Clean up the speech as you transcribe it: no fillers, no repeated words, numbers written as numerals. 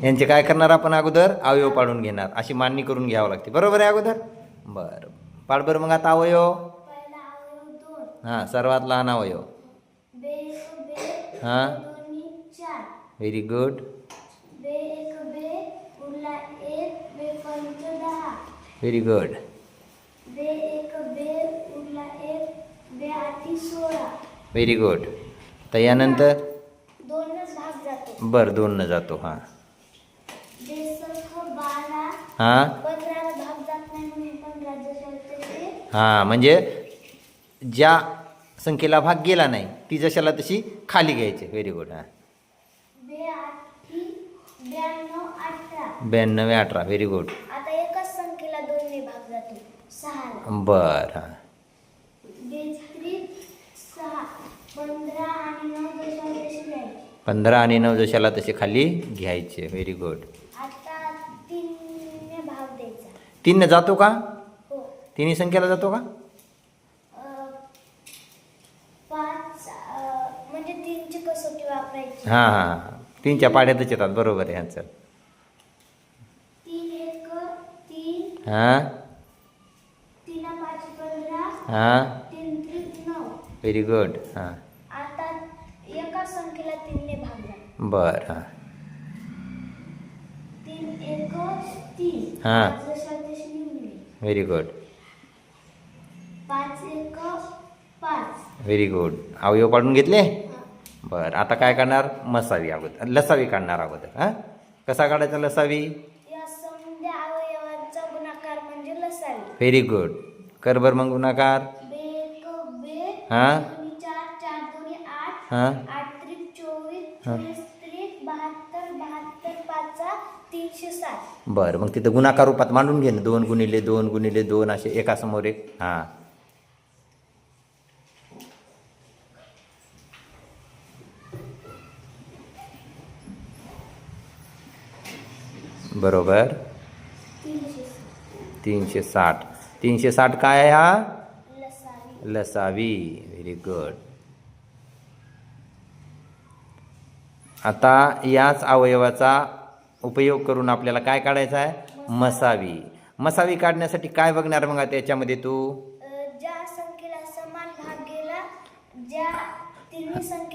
यांचे काय करणार आपण अगोदर अवयव पाडून घेणार, अशी मांडणी करून घ्यावं लागते. बरोबर आहे अगोदर. बरं पाड बरं मग आता अवयव. हां सर्वात लहान अवयव. हां very good. Very good. Very good. तर यानंतर बरं 2 न जातो. हां हां हां म्हणजे ज्या संख्येला भाग गेला नाही ती जशाला तशी खाली घ्यायची. Very good. हां 92 18. Very good. आता एकाच संख्येला 2 ने भाग जातो 6. बर. हां 15 आणि 9 जशाला तसे खाली घ्यायचे. Very good. आता 3 ने भाग द्यायचा. 3 ने जातो का? हो. तिन्ही संख्येला जातो का? 5 म्हणजे 3 ची कसोटी वापरायची. हां हां 3च्या पाड्यातच येतात. बरोबर आहे ह्यांचं. 3 1 3. हां 3 5 15. हां 3 3 9. Very good. हां आता एका संख्येला 3 ने भाग द्या. बर. हां 3 1 3. हां जशा तशी निघली. Very good. 5 1 5. Very good. अवयव पाडून घेतले. बरं आता काय करणार? मसावी अगोदर, लसावी काढणार अगोदर. हां कसा काढायचा लसावी? या समद्या अवयवांचा गुणाकार म्हणजे लसावी. Very good. कर बर मग गुणाकार. 2 हां 4 4 2 8. हां 8 3 24. 24 3 72. 72 5 360. बरं मग तिथं गुणाकार रूपात मांडून घे ना. 2 गुणिले 2 गुणिले 2 असे एका समोर एक. हां बरोबर. 360. 360 काय आहे हा? लसावी. लसावी. Very good. आता याच अवयवाचा उपयोग करून आपल्याला काय काढायचं आहे? मसावी. मसावी काढण्यासाठी काय बघणार मग त्याच्यामध्ये तू? ज्या संख्येला समान भाग गेला, ज्या तिन्ही संख्या